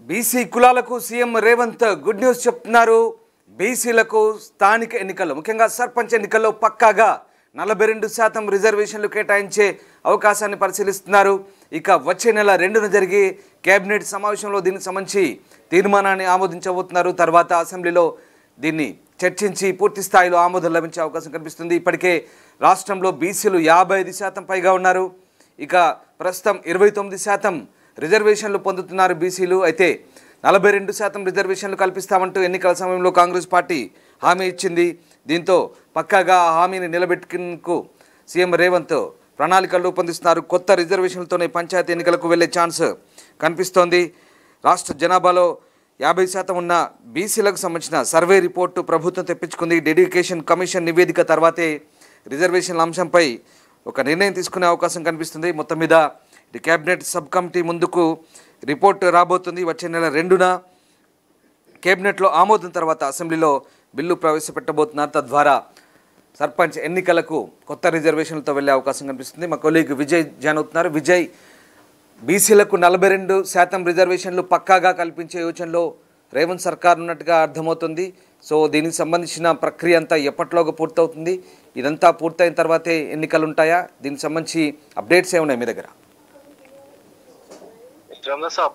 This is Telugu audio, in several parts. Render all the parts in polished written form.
బీసీ కులాలకు సీఎం రేవంత్ గుడ్ న్యూస్ చెప్తున్నారు. బీసీలకు స్థానిక ఎన్నికల్లో ముఖ్యంగా సర్పంచ్ ఎన్నికల్లో పక్కాగా 42% రిజర్వేషన్లు కేటాయించే అవకాశాన్ని పరిశీలిస్తున్నారు. ఇక వచ్చే నెల 2న జరిగే కేబినెట్ సమావేశంలో దీనికి సంబంధించి తీర్మానాన్ని ఆమోదించబోతున్నారు. తర్వాత అసెంబ్లీలో దీన్ని చర్చించి పూర్తి స్థాయిలో ఆమోదం లభించే అవకాశం కనిపిస్తుంది. ఇప్పటికే రాష్ట్రంలో బీసీలు 55% పైగా ఉన్నారు. ఇక ప్రస్తుతం 29% రిజర్వేషన్లు పొందుతున్నారు బీసీలు. అయితే 42% రిజర్వేషన్లు కల్పిస్తామంటూ ఎన్నికల సమయంలో కాంగ్రెస్ పార్టీ హామీ ఇచ్చింది. దీంతో పక్కాగా ఆ హామీని నిలబెట్టుకు సీఎం రేవంత్ ప్రణాళికలు రూపొందిస్తున్నారు. కొత్త రిజర్వేషన్లతోనే పంచాయతీ ఎన్నికలకు వెళ్లే ఛాన్స్ కనిపిస్తోంది. రాష్ట్ర జనాభాలో 50% ఉన్న బీసీలకు సంబంధించిన సర్వే రిపోర్టు ప్రభుత్వం తెప్పించుకుంది. డెడికేషన్ కమిషన్ నివేదిక తర్వాతే రిజర్వేషన్ల అంశంపై ఒక నిర్ణయం తీసుకునే అవకాశం కనిపిస్తుంది. మొత్తం మీద ఇది కేబినెట్ సబ్ కమిటీ ముందుకు రిపోర్ట్ రాబోతుంది. వచ్చే నెల 2న కేబినెట్లో ఆమోదం తర్వాత అసెంబ్లీలో బిల్లు ప్రవేశపెట్టబోతున్నారు. తద్వారా సర్పంచ్ ఎన్నికలకు కొత్త రిజర్వేషన్లతో వెళ్లే అవకాశం కనిపిస్తుంది. మా కొలీగ్ విజయ్ జాయిన్ అవుతున్నారు. విజయ్, బీసీలకు 42% రిజర్వేషన్లు పక్కాగా కల్పించే యోచనలో రేవంత్ సర్కార్ ఉన్నట్టుగా అర్థమవుతుంది. సో దీనికి సంబంధించిన ప్రక్రియ అంతా ఎప్పటిలోగా పూర్తవుతుంది? ఇదంతా పూర్తయిన తర్వాతే ఎన్నికలు ఉంటాయా? దీనికి సంబంధించి అప్డేట్స్ ఏమున్నాయి మీ దగ్గర?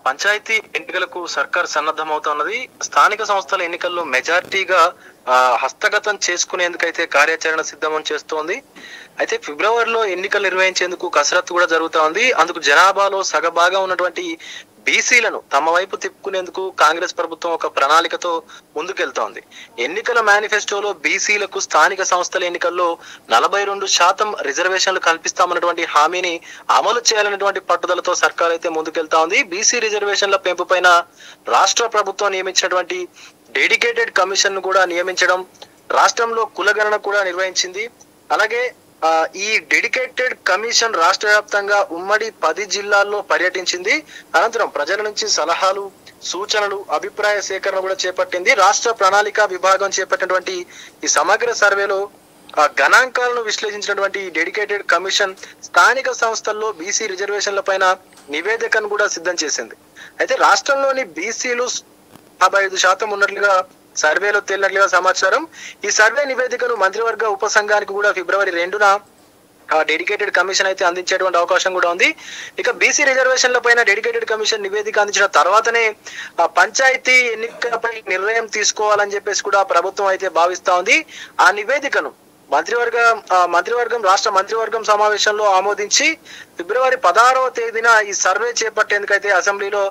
పంచాయతీ ఎన్నికలకు సర్కార్ సన్నద్ధమవుతున్నది. స్థానిక సంస్థల ఎన్నికల్లో మెజార్టీగా హస్తగతం చేసుకునేందుకైతే కార్యాచరణ సిద్ధం చేస్తోంది. అయితే ఫిబ్రవరిలో ఎన్నికలు నిర్వహించేందుకు కసరత్తు కూడా జరుగుతూ ఉంది. అందుకు జనాభాలో సగభాగం ఉన్నటువంటి బీసీలను తమ వైపు తిప్పుకునేందుకు కాంగ్రెస్ ప్రభుత్వం ఒక ప్రణాళికతో ముందుకెళ్తోంది. ఎన్నికల మేనిఫెస్టోలో బీసీలకు స్థానిక సంస్థల ఎన్నికల్లో 42% రిజర్వేషన్లు కల్పిస్తామన్నటువంటి హామీని అమలు చేయాలన్నటువంటి పట్టుదలతో సర్కార్ అయితే ముందుకెళ్తా ఉంది. బీసీ రిజర్వేషన్ల పెంపు పైన రాష్ట్ర ప్రభుత్వం నియమించినటువంటి డెడికేటెడ్ కమిషన్ ను కూడా నియమించడం, రాష్ట్రంలో కులగణన కూడా నిర్వహించింది. అలాగే ఈ డెడికేటెడ్ కమిషన్ రాష్ట్ర వ్యాప్తంగా ఉమ్మడి 10 జిల్లాల్లో పర్యటించింది. అనంతరం ప్రజల నుంచి సలహాలు, సూచనలు, అభిప్రాయ సేకరణ కూడా చేపట్టింది. రాష్ట్ర ప్రణాళిక విభాగం చేపట్టినటువంటి ఈ సమగ్ర సర్వేలో గణాంకాలను విశ్లేషించినటువంటి డెడికేటెడ్ కమిషన్ స్థానిక సంస్థల్లో బీసీ రిజర్వేషన్ల పైన నివేదికను కూడా సిద్ధం చేసింది. అయితే రాష్ట్రంలోని బీసీలు 55% ఉన్నట్లుగా సర్వేలో తేలినట్లుగా సమాచారం. ఈ సర్వే నివేదికను మంత్రివర్గ ఉపసంఘానికి కూడా ఫిబ్రవరి 2న డెడికేటెడ్ కమిషన్ అయితే అందించేటువంటి అవకాశం కూడా ఉంది. ఇక బీసీ రిజర్వేషన్ల పైన డెడికేటెడ్ కమిషన్ నివేదిక అందించిన తర్వాతనే పంచాయతీ ఎన్నికలపై నిర్ణయం తీసుకోవాలని చెప్పేసి కూడా ప్రభుత్వం అయితే భావిస్తా ఉంది. ఆ నివేదికను రాష్ట్ర మంత్రివర్గం సమావేశంలో ఆమోదించి ఫిబ్రవరి 16వ తేదీన ఈ సర్వే చేపట్టేందుకైతే అసెంబ్లీలో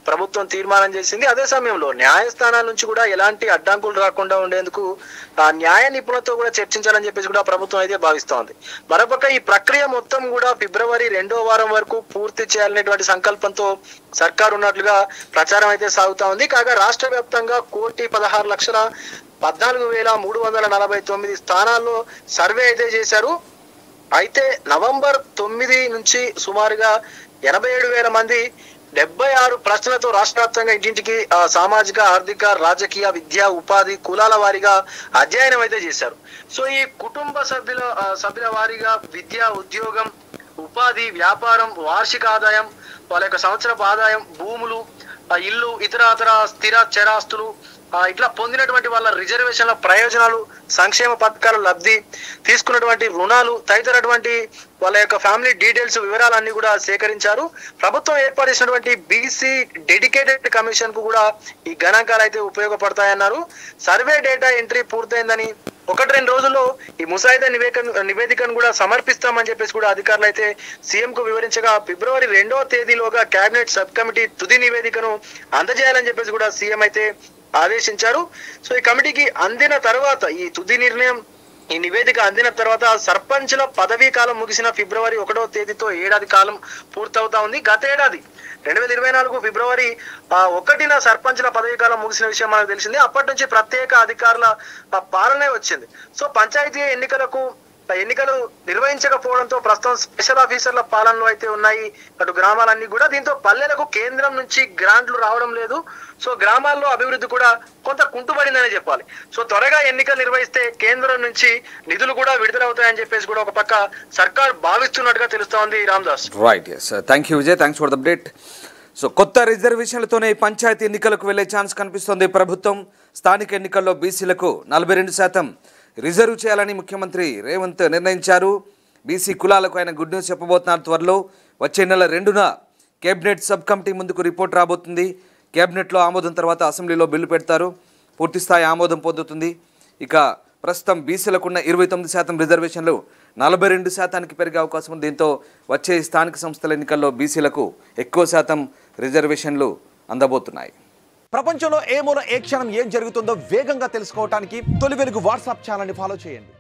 ప్రభుత్వం తీర్మానం చేసింది. అదే సమయంలో న్యాయస్థానాల నుంచి కూడా ఎలాంటి అడ్డంకులు రాకుండా ఉండేందుకు న్యాయ నిపుణులతో కూడా చర్చించాలని చెప్పేసి కూడా ప్రభుత్వం అయితే భావిస్తోంది. మరోపక్క ఈ ప్రక్రియ మొత్తం కూడా ఫిబ్రవరి 2వ వారం వరకు పూర్తి చేయాలనేటువంటి సంకల్పంతో సర్కారు ఉన్నట్లుగా ప్రచారం అయితే సాగుతా ఉంది. కాగా రాష్ట్ర వ్యాప్తంగా 1,16,14,349 స్థానాల్లో సర్వే అయితే చేశారు. అయితే నవంబర్ 9 నుంచి సుమారుగా 87,000 మంది 76 ప్రశ్నలతో రాష్ట్ర వ్యాప్తంగా ఇంటింటికి సామాజిక, ఆర్థిక, రాజకీయ, విద్య, ఉపాధి, కులాల వారీగా అధ్యయనం అయితే చేశారు. సో ఈ కుటుంబ సభ్యుల వారీగా విద్య, ఉద్యోగం, ఉపాధి, వ్యాపారం, వార్షిక ఆదాయం, వాళ్ళ యొక్క సంవత్సరపు ఆదాయం, భూములు, ఇల్లు, ఇతర స్థిర చరాస్తులు, ఇట్లా పొందినటువంటి వాళ్ళ రిజర్వేషన్ల ప్రయోజనాలు, సంక్షేమ పథకాల లబ్ధి, తీసుకున్నటువంటి రుణాలు, తదితరటువంటి వాళ్ళ యొక్క ఫ్యామిలీ డీటెయిల్స్, వివరాలన్నీ కూడా సేకరించారు. ప్రభుత్వం ఏర్పాటు చేసినటువంటి బీసీ డెడికేటెడ్ కమిషన్ కు కూడా ఈ గణాంకాలు అయితే ఉపయోగపడతాయన్నారు. సర్వే డేటా ఎంట్రీ పూర్తయిందని 1-2 రోజుల్లో ఈ ముసాయిదా నివేదికను కూడా సమర్పిస్తామని చెప్పేసి కూడా అధికారులు అయితే సీఎం కు వివరించగా ఫిబ్రవరి 2వ తేదీలోగా కేబినెట్ సబ్ కమిటీ తుది నివేదికను అందజేయాలని చెప్పేసి కూడా సీఎం అయితే ఆదేశించారు. సో ఈ కమిటీకి అందిన తర్వాత ఈ నివేదిక అందిన తర్వాత సర్పంచ్ల పదవీ కాలం ముగిసిన ఫిబ్రవరి 1వ తేదీతో ఏడాది కాలం పూర్తవుతా ఉంది. గత ఏడాది 2024 ఫిబ్రవరి 1న సర్పంచ్ల పదవీ కాలం ముగిసిన విషయం మనకు తెలిసింది. అప్పటి నుంచి ప్రత్యేక అధికారుల పాలనే వచ్చింది. సో పంచాయతీ ఎన్నికలు నిర్వహించకపోవడంతో ప్రస్తుతం స్పెషల్ ఆఫీసర్ల పాలనలో అయితే ఉన్నాయి అటు గ్రామాలన్నీ కూడా. దీంతో పల్లెలకు కేంద్రం నుంచి గ్రాంట్లు రావడం లేదు. సో గ్రామాల్లో అభివృద్ధి కూడా కొంత కుంటుపడిందనే చెప్పాలి. సో త్వరగా ఎన్నికలు నిర్వహిస్తే కేంద్రం నుంచి నిధులు కూడా విడుదలవుతాయని చెప్పేసి కూడా ఒక పక్క సర్కార్ భావిస్తున్నట్టుగా తెలుస్తోంది. Ramdas. Right, yes. Thank you, Vijay. Thanks for the update. So కొత్త రిజర్వేషన్లతోనే పంచాయతీ ఎన్నికలకు వెళ్లే ఛాన్స్ కనిపిస్తోంది ప్రభుత్వం. స్థానిక ఎన్నికల్లో బీసీలకు 42% రిజర్వ్ చేయాలని ముఖ్యమంత్రి రేవంత్ నిర్ణయించారు. బీసీ కులాలకు ఆయన గుడ్ న్యూస్ చెప్పబోతున్నారు. త్వరలో వచ్చే నెల 2న కేబినెట్ సబ్ కమిటీ ముందుకు రిపోర్ట్ రాబోతుంది. కేబినెట్లో ఆమోదం తర్వాత అసెంబ్లీలో బిల్లు పెడతారు. పూర్తిస్థాయి ఆమోదం పొందుతుంది. ఇక ప్రస్తుతం బీసీలకున్న 29% రిజర్వేషన్లు 42%కి పెరిగే అవకాశం ఉంది. దీంతో వచ్చే స్థానిక సంస్థల ఎన్నికల్లో బీసీలకు ఎక్కువ శాతం రిజర్వేషన్లు అందబోతున్నాయి. ప్రపంచంలో ఏ మూల ఏ క్షణం ఏం జరుగుతుందో వేగంగా తెలుసుకోవడానికి తొలి వెలుగు వాట్సాప్ ఛానల్ని ఫాలో చేయండి.